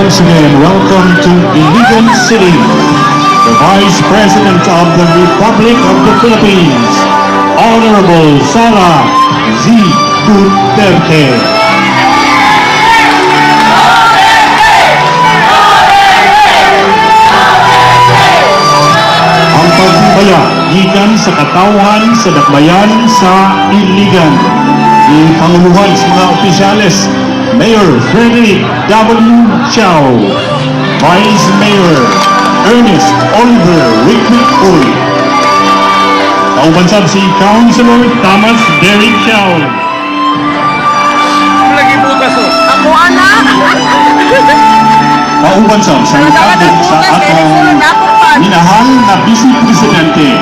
once again welcome to Iligan City, the Vice President of the Republic of the Philippines, Honorable Sara Z. Duterte. Ang pagtibaya gikan sa katawhan sa dakbayan sa Iligan. Ipanguluhan sa mga opisyales, Mayor Frederick W. Chow, Vice Mayor Ernest Oliver Wickwick-Uy, kaubansab si Councilor Thomas Derrick Chow. Lagi butas o. Ako ana. Kaubansab sa likado sa atong minahal na Vice Presidente,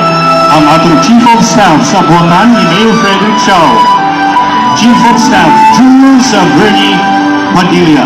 ang atong Chief of Staff sa buhatan ni Mayor Frederick Chow, Chief of Staff Julius Bernie Padilla.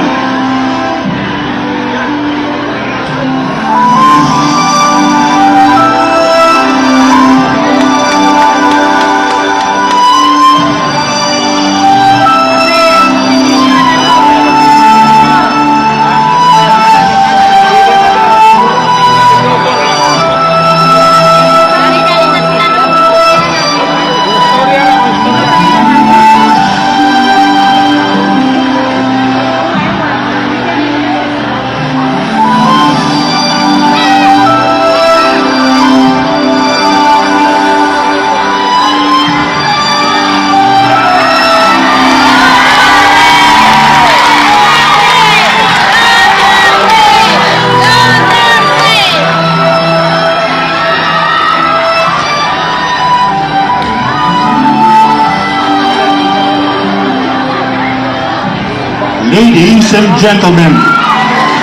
Ladies and gentlemen,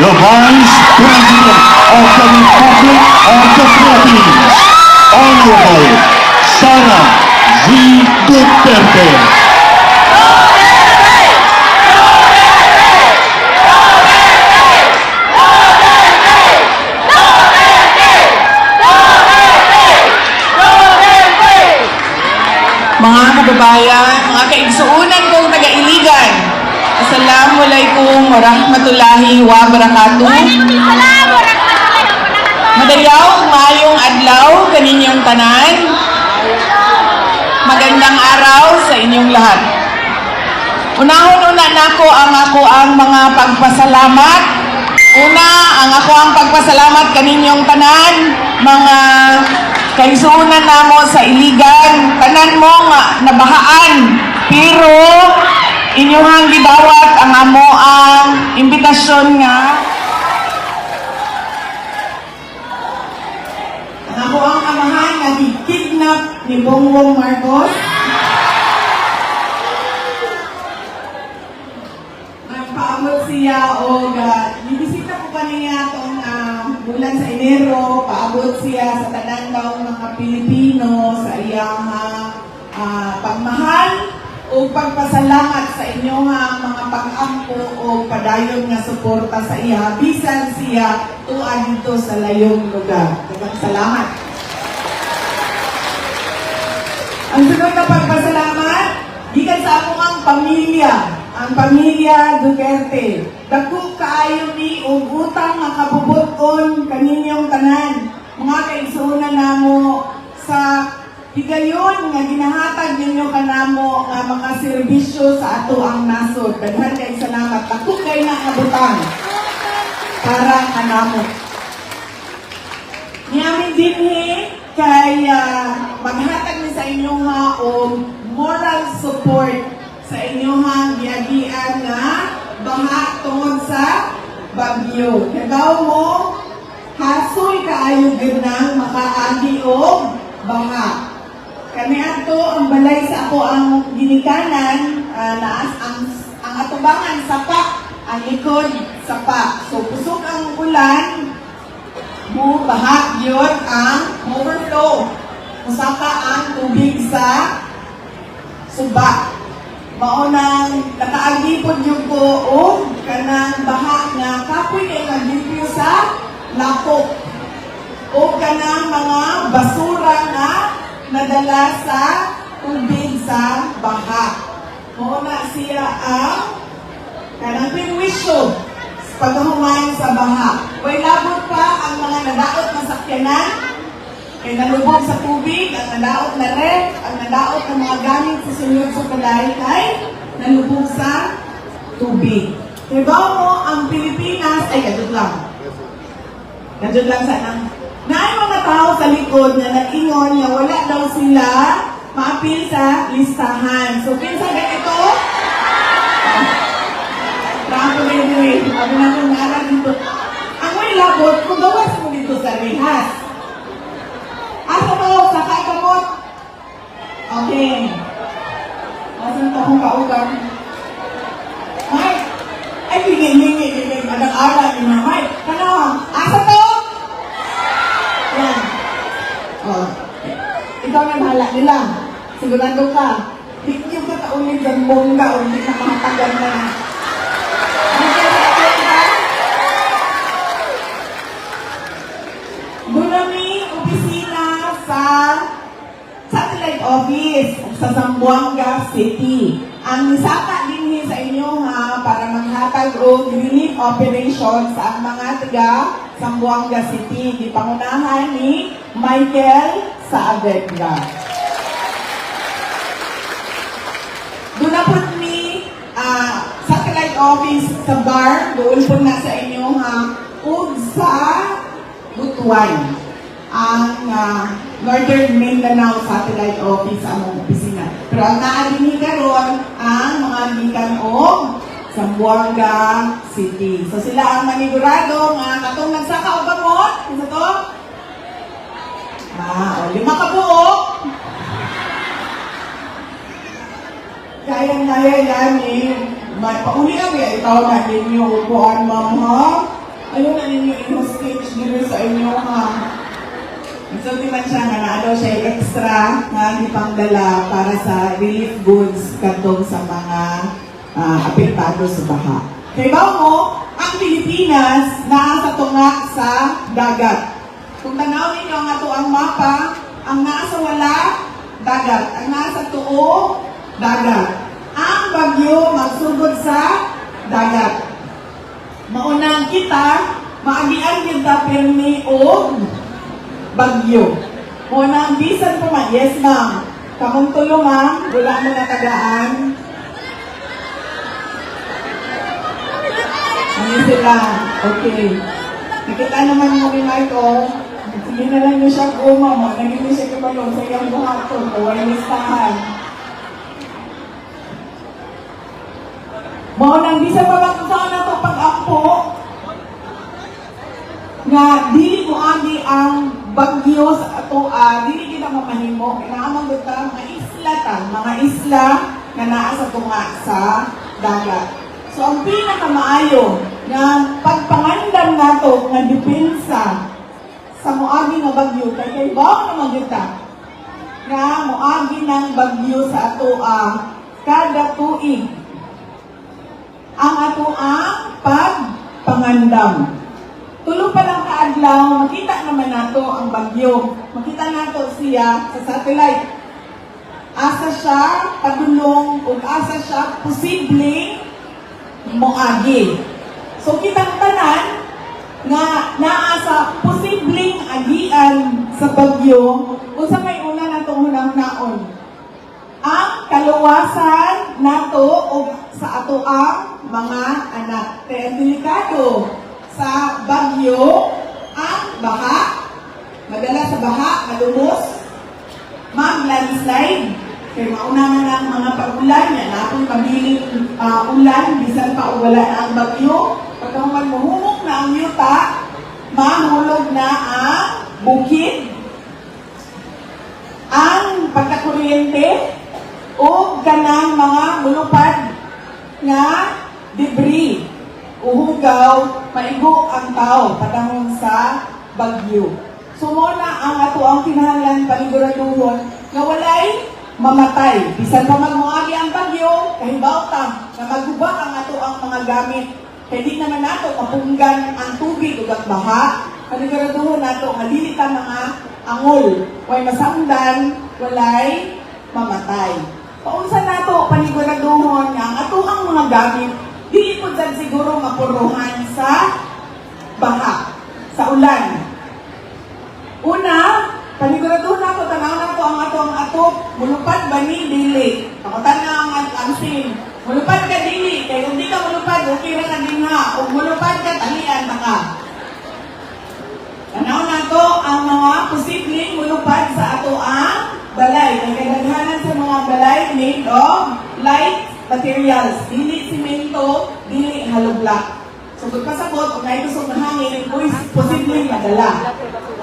the Vice President of the Republic of the Philippines, Honorable Sara Z. Duterte. Mga kababayan, mga kaigsuunan kong taga-Iligan, Assalamualaikum warahmatullahi wabarakatuh. Madayaw, mayong adlaw kaninyong tanan. Magandang araw sa inyong lahat. Unahon-una nako ang mga pagpasalamat. Una, ang pagpasalamat kaninyong tanan, mga kaigsuunan namo sa Iligan, tanan mo nga nabahaan, pero inyong gidawat ang amo ang imbitasyon nga ako ang amahan nga gikidnap ni Bongbong Marcos. Nagpaabot siya o nibisita ko kaniya itong bulan sa Enero, paabot siya sa tanan daw mga Pilipino sa iyang pagmahal o pagpasalamat sa inyo mga pag-ampo o padayon nga suporta sa iya, bisan siya tuwa dito sa layong lugar. Salamat. Ang sunod na pagpasalamat, gikan sa akong ang pamilya Duterte. Dako kaayo ni og utang nga kabubuton kaninyong tanan. Mga kaigsuunan namo sa higayon nga ginahatag ninyo kanamo nga mga serbisyo sa ato ang nasod. Daghan kay salamat. Dako kay nakabutang para kanamo. Niamin dinhi kay maghatag ni sa inyo og moral support sa inyong giagian nga baha tungod sa bagyo. Kagaw mo hasoy kaayo gyud nang makaagi og baha. Kami ato ang balay sa ako ang ginikanan, ang atubangan sapa, ang likod sapa. So pusok ang ulan, baha yun ang overflow. Usapa ang tubig sa suba. Maunang nakaagipod yung ko o kanang baha nga kapoy kay nagdipyo sa lapok. O kanang mga basura na nadala sa tubig sa baha. Muna siya ang kanang pinwisyo paghuman sa baha. Way labot pa ang mga nadaot na sakyanan, kay nalubog sa tubig, ang nadaot na ref, ang nadaot na mga gamit sa sunod sa palay, kay nalubog sa tubig. Diba mo, ang Pilipinas, ay gadod lang. Gadod lang sana. Naay mga tao sa likod na nag-ingon na wala daw sila maapil sa listahan. So, pinsa ganito? Trapo na yun. Sabi na kong naaral dito. Ang may labot, kung gawas mo dito sa rehas. Asa mo, sa kakamot? Okay. Asan ito akong kaugan? Mike! Ay, hingi. Madang-aral ni Mike. Kano? Asa to? Yan. Oh. Ikaw na bahala nila. Sigurado ka. Hindi yung kataunin ng bongga o hindi na makatagal na. Doon namin opisina sa satellite office sa Zamboanga City. Ang nisaka din sa inyo ha para maghatag o relief operation sa mga taga Zamboanga City. Di pangunahan ni Michael Saavedra. Doon na po ni satellite office sa bar, doon po na sa inyo ha, ug sa Butuan, ang Northern Mindanao Satellite Office ang opisina. Pero ang naadini karon ang mga gikan og Zamboanga City. So sila ang manigurado nga katong nagsaka og bangon, isa to? O 5 ka buok. Kaya yan eh. Pauli kami, itaw na ninyo upuan, ma'am, ha? Ayun na ninyo in-hostage dito sa inyo, ha? So, di man siya nga na daw siya extra na ipangdala para sa relief goods katong sa mga apektado sa baha. Kaya ba mo, ang Pilipinas nasa tunga sa dagat. Kung tanawin ninyo ang ato ang mapa, ang nasa wala, dagat. Ang nasa tuo, dagat. Ang bagyo magsugod sa dagat. Maunang kita, maagian kita pirmi o bagyo. Maunang bisan po man, yes ma'am. Kamong tulo ma'am, wala mo natagaan. Ano sila? Okay. Nakita naman mo ni Michael, sige na lang niyo siya ma'am. Naging siya kabalong sa iyong buhaton, kaway listahan. Maunang bisa pa ba kung saan na ito pag-ampo nga dili mo agi ang bagyo sa ato, dili kita mamahimo. Kailangan magdata mga isla mga isla na naa sa tunga sa dagat. So ang pinakamaayo na pagpangandam nato nga depensa sa moagi nga bagyo kay ba naman kita nga moagi ng bagyo sa ato kada tuig. Ang ato ang pagpangandam. Tulo pa lang kaadlaw, makita naman nato ang bagyo. Makita nato siya sa satellite. Asa siya padulong o asa siya posibleng moagi. So kitang tanan nga naasa posibleng agian sa bagyo o sa may una natong hunang-naon. Ang kaluwasan nato o sa ato ang mga anak. Kaya delikado sa bagyo ang baha. Madala sa baha, malumos, mag-landslide. Kaya mauna na ng mga pag-ulan, yan akong pabiling ulan, bisan pa wala na ang bagyo. Pagkaman muhumok na ang yuta, mahulog na ang bukid, ang pagkakuryente, o kanang mga mulupad nga debris, uhugaw, maigo ang tao patahong sa bagyo. So muna ang ato ang kinahanglan paniguraduhon nga walay mamatay. Bisan pa magmuagi ang bagyo, kahibaw ta na magguba ang ato ang mga gamit. Kaya di naman nato mapunggan ang tubig ug ang baha. Paniguraduhon nato nga dili ta mga angol, way masamdan, walay mamatay. Paunsa nato paniguraduhon nga ang ato ang mga gamit dili po dyan siguro mapuruhan sa ulan. Una, panigurado na ko, tanaw na ko ang ato, mulupad ba ni dili? Pakutan na ang sin. Mulupad ka dili, kaya kung di ka mulupad, okay na ka din ha. Kung mulupad ka, talian na ka. Tanaw na ko ang mga posibleng mulupad sa ato ang balay. Nagkadaghanan sa mga balay made of light materials. Dili simento, dili hollow block. So pagkasabot, kung may gusto ng hangin, posibleng madala.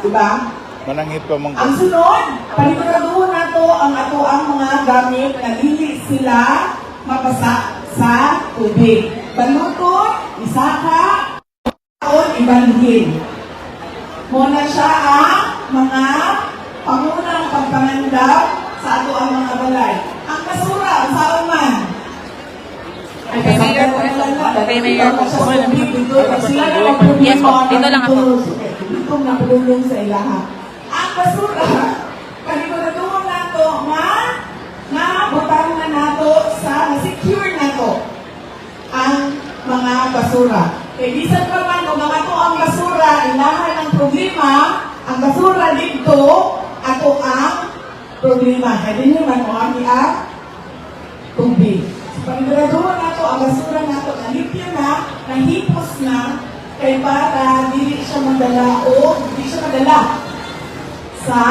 Diba? Manangit pa mong Ang sunod, paniguraduhan na to ang ato ang mga gamit na dili sila mapasa sa tubig. Balutot, isaka, taon, ibalhin. Muna siya ang mga pangunang pagpangandap sa ato ang mga balay. Ang basura, ang saan man. Ay, Mayor po ito. Kay Mayor po. Yes po, dito lang ako. Dito na pulong sa ilaha. Ang basura, paniguraduhan na to na butang na nato sa secure na to ang mga basura. Kaya bisan pa man, kung mga to ang basura, ilahan ng problema, ang basura dito, ato ang problema. Kaya din naman mo ang tubig. Paniguraduhan na to, ang basura na to, nalipya na, nahipos na, kay para dili siya madala o hindi siya madala sa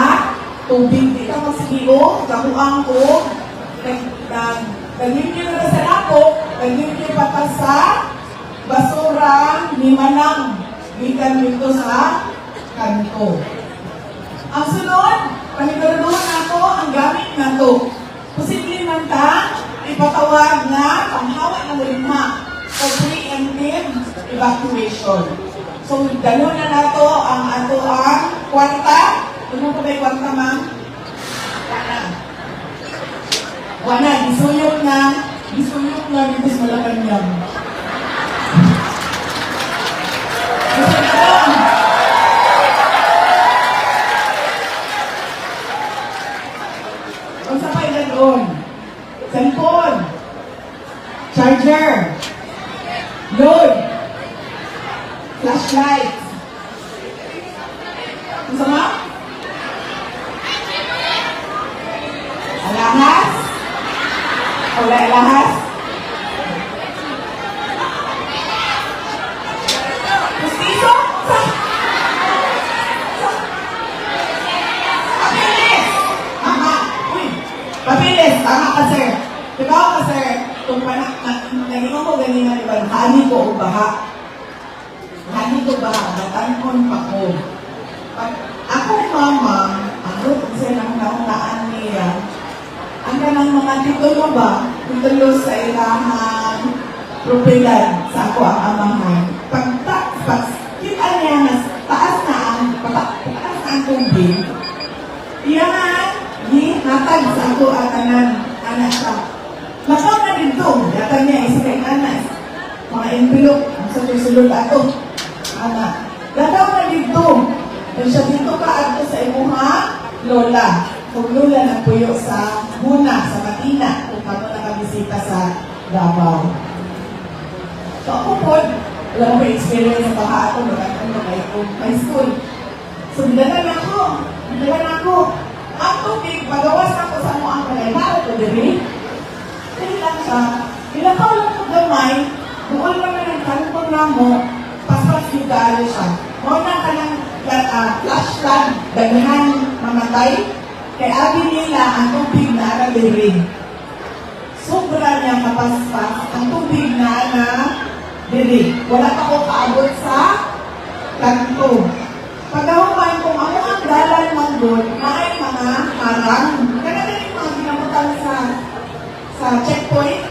tubig. Di ka magsigiyo, gabuang ko, nag-limpyo na sa ako, nag-limpyo pa pa sa basura ni Manang. Gikan dito sa kanto. Ang sunod, paniguraduhan na to, ang gamit na to. Posible man ta, ipatawag na panghawa ng lima for preemptive evacuation. So, dalo na nato ang ato ang kwarta. Ano pa ba yung kwarta, ma'am? Wala, disuyok na dito sa Malacanang. Gusto na lang. Kung sa kayo doon, cellphone, charger, load, flashlight. Kung sa mga? Alahas? Wala alahas? Pustiso? Papilis! Tama. Uy, papilis. Tama ka, sir. Diba ka, sir? Kung naging ako ganina, diba? Hani ko o baha. Hani ko baha. Natankon pa ko. Ako, mama, ako, kasi nang naunaan niya, ang kanang mga titulo ba, titulo sa ilahang propiedad sa ako ang amahan. Kita niya na taas na ang tubig, iyan, hatag sa ako at anak siya. Makaw na dito, yata niya isa kay anak. Mga envelope, ang sulod ato, anak. Lagaw na dito, kung siya dito ka ato sa imuha, lola. Kung lola na puyo sa Buna, sa Matina, kung kamo nakabisita sa Davao. So ako po, wala ko may experience sa baha ako, may school. So nilalan ako. Ang tubig, magawas ako sa mo ang kalay. Ko diri. Kaya lang siya, ilakaw lang ko gamay, buwan lang na ng kanton na mo, paspas yung gaalo siya. Muna ka ng flashlight, daghan mamatay, kaya abi nila ang tubig na diri. Sobra niya kapaspas ang tubig na diri. Wala pa ko kaabot sa kanto. Pagkahuman kung ako ang dalan man doon, may mga harang. Kaya din mga ginamutan sa checkpoint.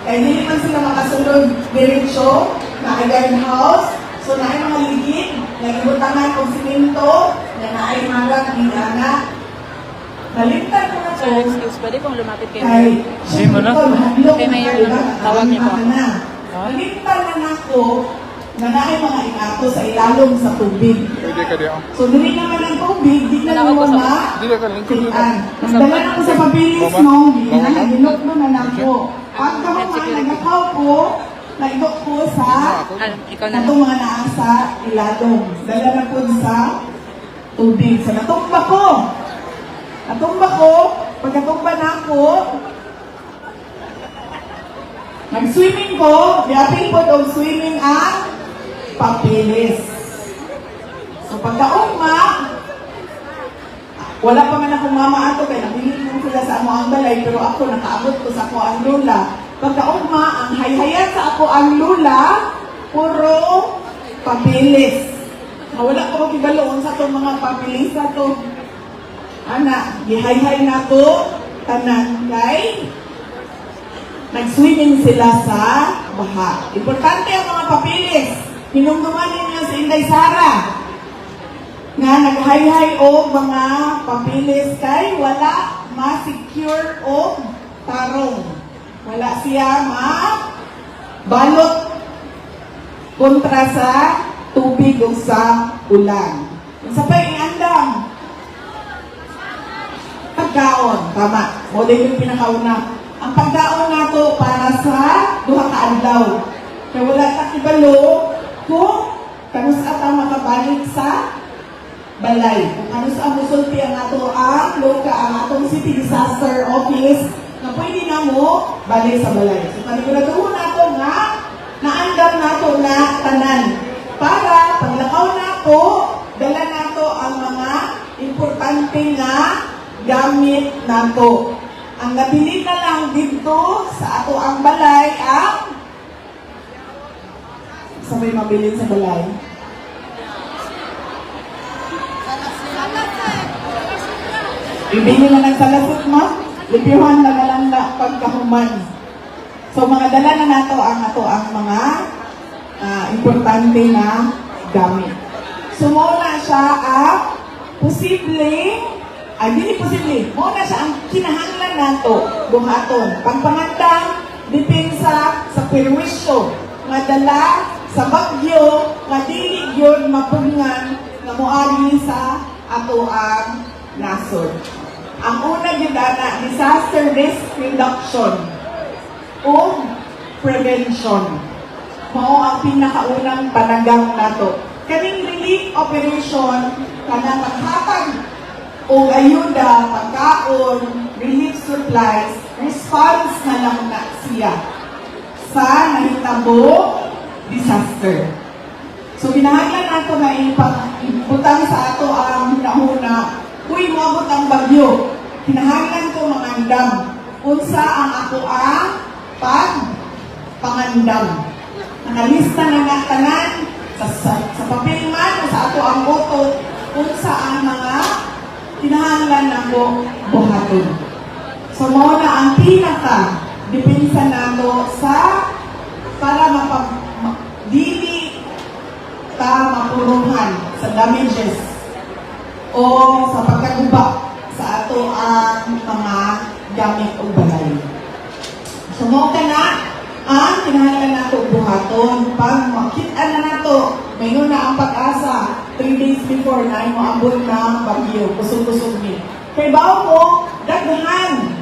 Kaya hindi man sila makasunod diretsyo na guard house. So na ay mga ligid, nagibutangan kong simento, na ay marag ni anak. Nalimtan ko na Sir, excuse, pwede pong lumapit kay kay Mayor? mo na? Kay Mayor lang. Tawag niyo po. Nalimtan na ako na naay mga inato sa ilalong sa tubig. Pwede ka diyan. So, dili naman ang tubig, di na mo na Dili ka lingkod dito. Nagdalan ako sa pabilis, Mama? no? Mama? Ginot mo na ako. Pag ka mo nagakaw ko, naigo ko sa Ikaw na lang. atong mga naa sa ilalong. Dala na po sa tubig. So natumba ko. Pagkatumba na ako, nag-swimming ko, diapin po daw swimming ang papilis. So pagkaugma, wala pa man akong mama ato, kaya napilit mo sila sa amo ang balay, pero ako nakaabot ko sa ako ang lula. Pagkaugma, ang hayhayan sa ako ang lula, puro papilis. Wala ko magigaloon sa itong mga papilis na to. Ana, gihayhay na to, tanan kay nag-swimming sila sa baha. Importante ang mga papilis. Hinumduman ninyo sa Inday Sara nga naghayhay o mga papilis kay wala ma-secure o tarong. Wala siya ma-balot kontra sa tubig o sa ulan. Sa pa iandam, pagkaon, tama. Muli yung pinakauna. Ang pagkaon nato para sa duha ka adlaw. Kaya wala ta kibalo kung kanus ata makabalik sa balay. Kung kanus ang musulti ang ato ang loka, ang atong city disaster office na pwede na mo balik sa balay. So paniguraduhon nato nga naandam nato na tanan para paglakaw nato dala nato ang mga importante na gamit nato. Ang nabili na lang dito sa ato ang balay ang sa may mabilin sa balay. Ibili na ng salasot mo, lipihan na lang na pagkahuman. So mga dala na nato ang ato ang mga importante na gamit. So muna siya ang posibleng dili posible. Muna siya ang kinahanglan nato buhaton. Pagpangandang depensa sa perwisyo nga dala sa bagyo nga dili gyud mapungan nga moagi sa ato ang nasod. Ang una gyud ana disaster risk reduction o prevention. Mao ang pinakaunang panagang nato. Kaning relief operation kanang maghatag o ayuda, pagkaon, relief supplies, response na lang na siya sa nahitabo disaster. So, binahaglan nato na iputang sa ato ang hunahuna, uy, mabot ang bagyo. Kinahanglan ko mga andam. Unsa ang ako ang pangandam. Nakalista na nga tanan sa papel man o sa ato ang boto unsa ang mga kinahanglan ako buhaton. So, mao na ang pinaka depensa nato sa para dili ta mapuruhan sa damages o sa pagkaguba sa ato ang mga gamit o balay. So, mao na ang kinahanglan nato buhaton. Pag makita na nato, mayroon na ang pag-asa 3 days before na ay moabot ng bagyo, kusog-kusog ni. Kay bao mo, daghan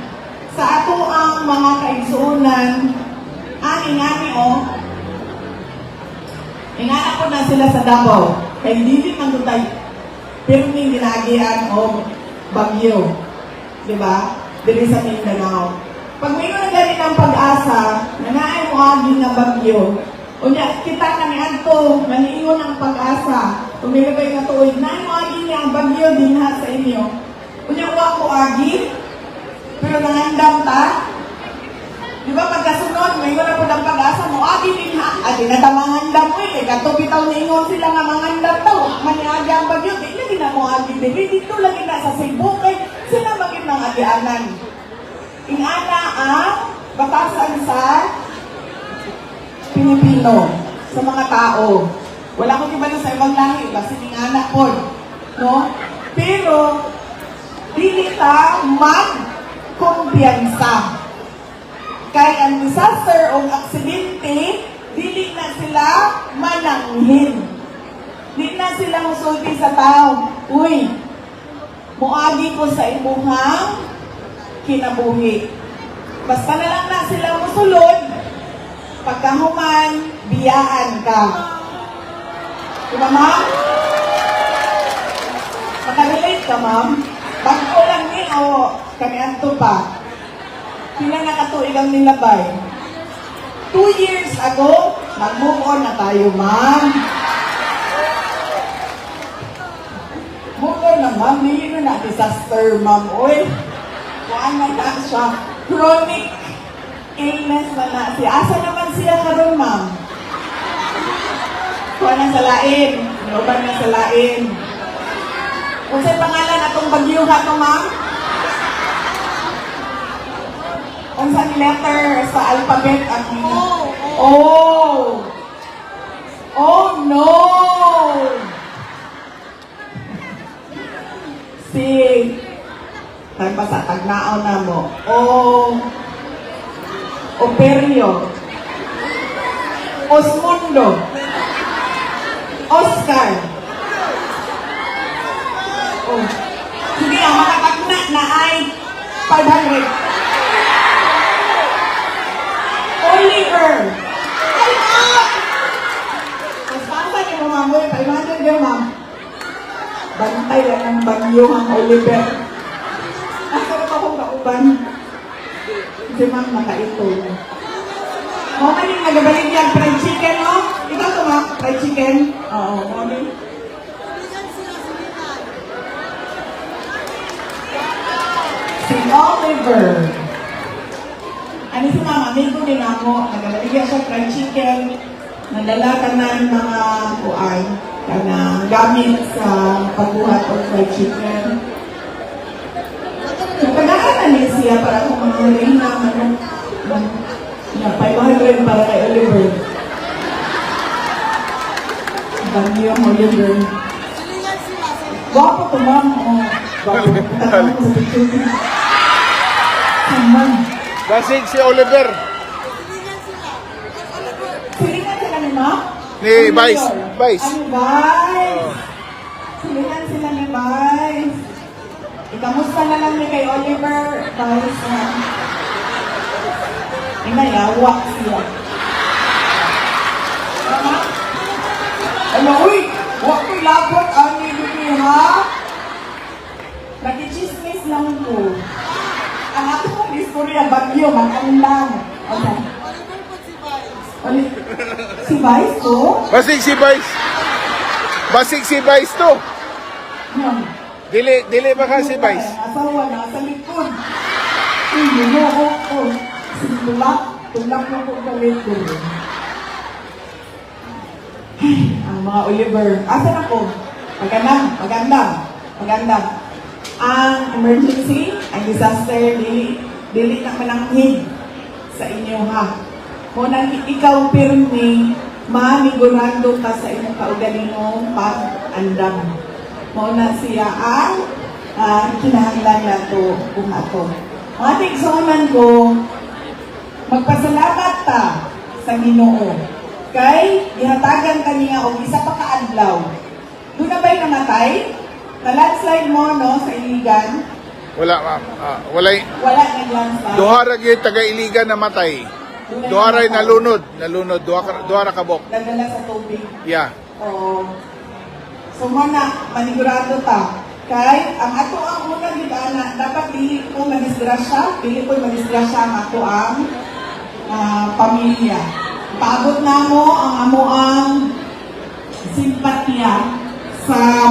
sa ato ang mga kaigsuunan, ani-ani ingana ko na sila sa Davao. Kay dili man tutay pirming ginagian o bagyo. Diba? Dili sa Mindanao. Pag mayroon na galing ang pag-asa, nanaay mo aging na bagyo, unya, kita na ni Anto, maniingon ang pag-asa. Kung may kayo katuig, nanaay mo aging niya ang bagyo din ha sa inyo. Unya, huwag ko agi, pero nangandam ta. Di ba, pagkasunod, mayroon na po ng pag-asa mo, agi din ha. At inatamangandam mo eh, katupitaw na ingon sila nga mangandam tao, maniagi ang bagyo, di lagi na mo agi din. Dito lagi na sa Cebu, kay sila maging ng agianan. Ingana ang batasan sa Pilipino, sa mga tao. Wala ko iba sa ibang lahi, kasi ingana po. No? Pero, dili ta magkumpiyansa. Kay ang disaster o aksidente, dili na sila mananghin. Dili na sila musulti sa tao. Uy, muagi ko sa imuhang kinabuhi. Basta na lang na sila musulod, pagkahuman, biyaan ka. Diba, ma'am? Makarelate ka, ma'am? Bago lang ni o kami anto pa. Pila na katuigang nilabay. 2 years ago, mag-move on na tayo, ma'am. Move on na, ma'am. Hindi na disaster, ma'am. Uy, kuhaan na siya. Chronic illness na siya. Asa naman siya karon, ma'am? Kuha na sa lain. Inuban na sa lain. Kung sa'yo pangalan atong bagyo ha to, ma'am? Kung saan letter sa alphabet at Oh! Oh no! Si tag basa tagnaon na mo. Operio. Osmundo. Oscar. Oh. Sige ang makatagna na ay 500. Oliver. Ay, ma'am! Mas pangsa niyo mo, ma'am. 500 yun, ma'am. Bantay lang ng bagyo ang Oliver. Nasarap akong kauban. Kasi ma'am, nakaito. O, maning nagabalik yan, fried chicken, no? Ikaw to, ma'am, fried chicken. Oo, maning. Si Oliver. Ano si mama, amigo din ako, nagabalik siya fried chicken, nadala ka na ng mga kuan, kanang gamit sa pagbuhat o fried chicken. Pagdaan na siya para kung mga rin na 500 para kay Oliver. Dami yung Oliver. Gwapo to, ma'am. Gwapo. Tatang ko sa picture. Saman. Basig si Oliver. Silingan sila ni ma'am? Ni Vice. Vice. Ano, Vice? Silingan sila ni Vice. Ikamusta na lang ni kay Oliver, Vice. Inayawa siya. Mama? Ano, uy! Huwag ko'y labot ang nilili, ha? Nag-chismis lang ko. Ang ato kong istorya, bagyo, mag-andam. Okay. Si Vice to? Basig si Vice. Basig si Vice to. Dili ba ka si Vice? Asawa na sa likod. Hindi mo ako. Tulak na ko sa likod. Ang mga Oliver. Asan ako? Magandang. Ang emergency, ang disaster, dili na mananghid sa inyo, ha? Muna ikaw pirmi, manigurado ka sa inyong kaugalingong pag-andam. Muna siya ang kinahanglan na ito kung ato. Mga tigsunan ko, magpasalamat ta sa Ginoo. Kay, ihatagan ka niya o isa pa kaadlaw. Doon na ba'y namatay? Na-landslide mo, no, sa Iligan? Wala, ma'am. Wala na landslide. duha ra gyud taga Iligan namatay. Duha ra nalunod, duha ra kabok. Nagdala sa tubig. Yeah. O, so mana, manigurado ta. Kay, ang ato ang unang gidana, dapat dili ko madisgrasya ang ato ang pamilya. Paabot na mo ang amoang simpatya sa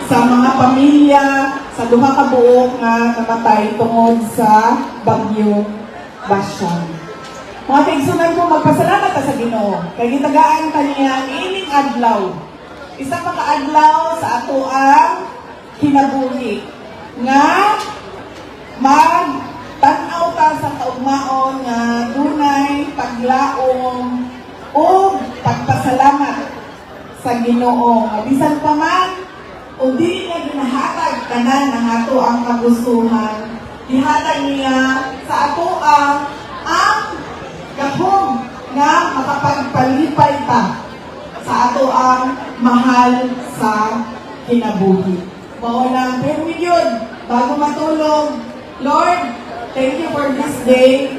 mga pamilya, sa duha ka buok nga namatay tungod sa bagyo Basyang. Mga tigsunan ko, magpasalamat sa Ginoo. Kay gitagaan kaniya ining adlaw. Isa pa ka adlaw sa ato ang kinabuhi nga magtanaw ta sa kaugmaon nga dunay paglaom o pagpasalamat sa Ginoo. Bisan pa man o di niya ginahatag tanan ng ato ang kagustuhan, ihatag niya sa ato ang gahom nga makapagpalipay pa sa ato ang mahal sa kinabuhi. Mao lang, pero yun, bago matulog, Lord, thank you for this day.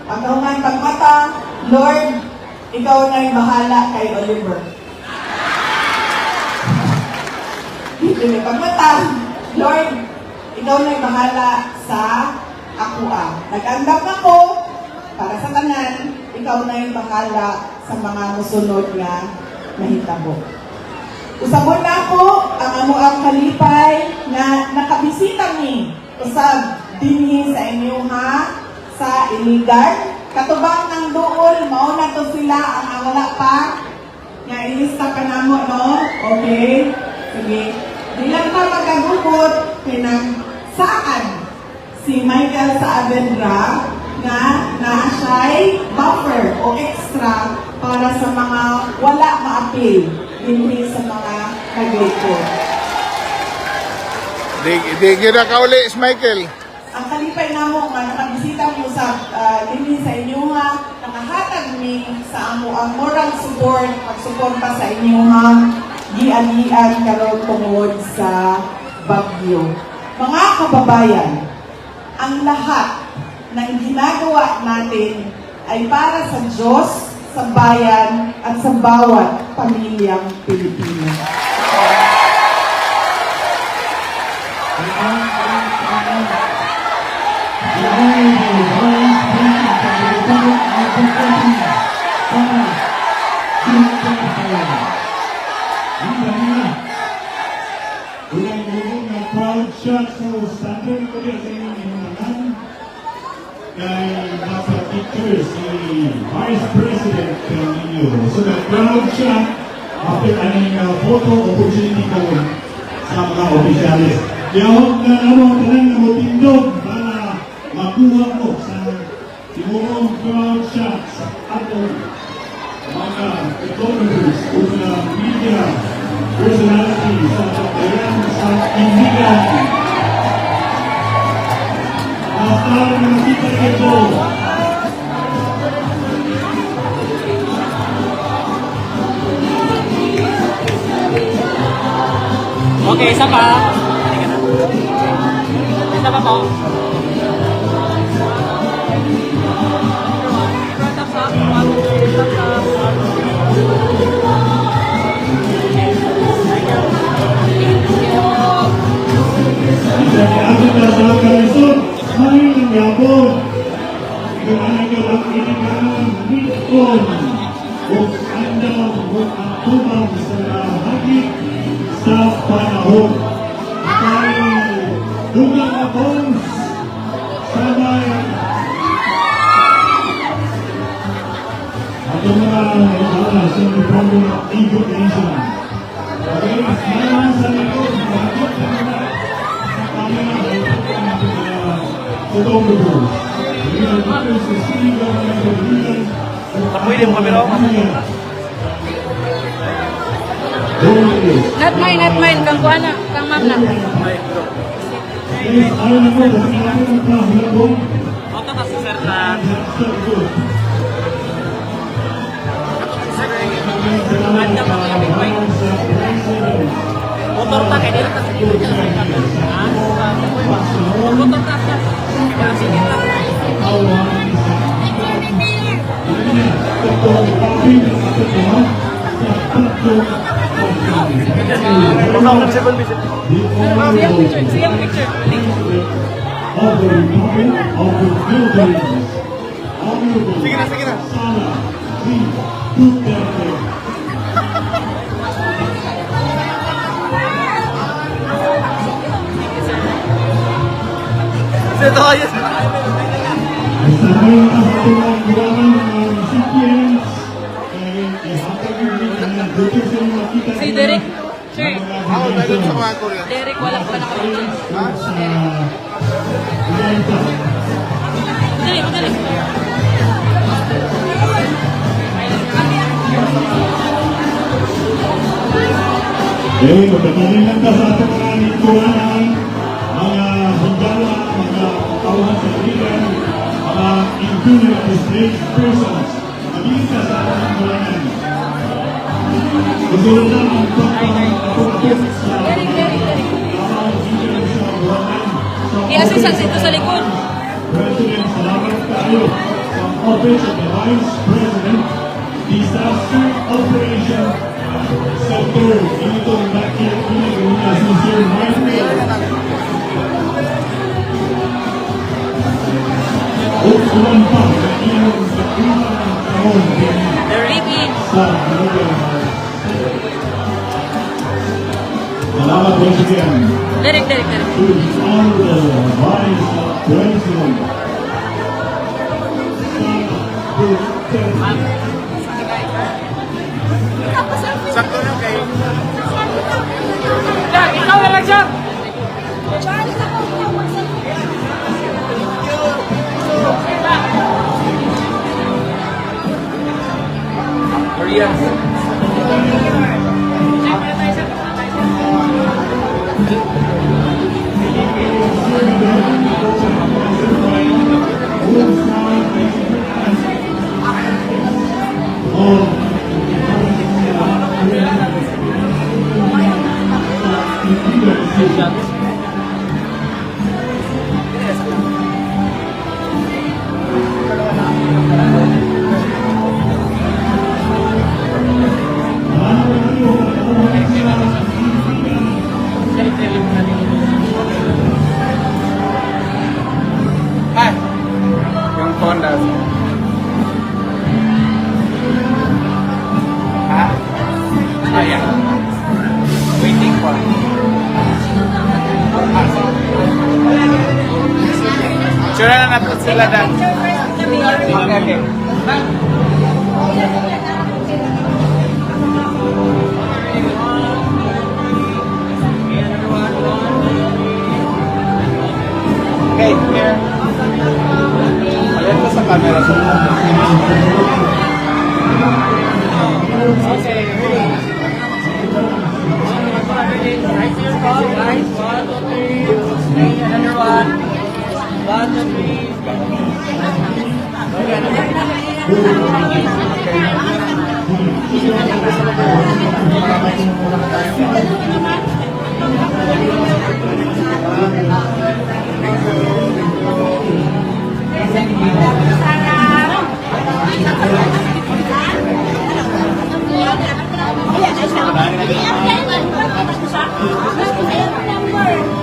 Pagkahuman pagmata, Lord, ikaw na yung bahala kay Oliver. Pagmatang, Lord, ikaw na yung bahala sa ako. Nag-andam ako para sa tanan, ikaw na yung bahala sa mga musunod nga mahitabo. Usabon na ako ang amuang kalipay na nakabisita ni usab dinhi sa inyo sa iligan. Katubang ng duol, mauna to sila ang wala pa. Nga ilista ka na mo, no? Okay? Sige. Di lang pa magkagugot, saan si Michael Saavedra nga na-siya'y buffer o extra para sa mga wala ma-appeal hindi sa mga nag-report. Di gira ka uli, Michael. Ang kalipay namo nga nakabisita mo sa hindi sa inyo nakahatag ni sa amo ang moral support, pagsuporta sa inyo gian-gian karon tungod sa bagyo. Mga kababayan, ang lahat ng ginagawa natin ay para sa Diyos, sa bayan, at sa bawat pamilyang Pilipino. Proud shots sa standard ko din sa inyong inunanan kay nasa picture si Vice President ninyo. So the proud shot after aning photo opportunity ko sa mga opisyalis. Kaya huwag na talang na matindog para makuha ko sa sigurong proud shots at mga photographers o mga media personalities sa pagkayan sa Indigan. Hasta na nakita ito. Okay, isa pa. Isa pa po. Atin na sa karisot, maraming nangyabon. Ikaw ang inigaan nitong o andaw o ang tubang sa lahagit sa panahon. Kaya dugang akong sabay at ang mga ibalas sa librado ng Igor Nation. Okay, salamat sa likod, mahagit na mga photographers. Pwede mo kami raw. Not mine. Kang kuha na. Kang ma'am na. Auto ka si sir na. Anda pa kayo big bike. Motor ta kaya dito kasi dito siya sa motor ta siya. Kaya sige lang. See yung picture. Sige na. Ito ayos. Si Derek. Sir. Ako meron sa mga Korea. Derek, wala pa nakapagod. Madali. Magkakaroon lang ka sa ating mga lingkuran, mga higala, mga katawan sa ligan, mga included displaced persons. Magiging ka sa ating lingkuran. Gusto lang ang pagpapakot sa I-assistant ito sa likod. President, salamat tayo sa Office of the Vice President. Ricky. Salamat once again Derek. to the Honorable Vice President. Sakto na kayo. Jack, ikaw na lang siya. Korea. Ay, yung Honda. Ha? Ayan. Waiting for. Sure na natin sila dan. Okay. Okay, here. Ayan ko sa camera. Okay. Right here, guys. 1, 2, 3. Another one. 1, 2, 3.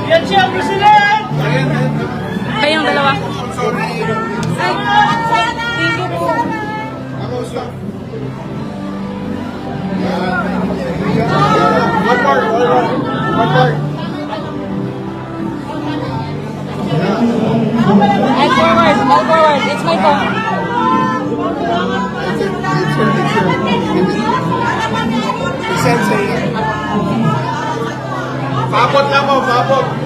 Yan siya, President! Kayong dalawa. Thank you po. One more. One more. All forward. It's my phone. Sensei. Papot na mo, papot.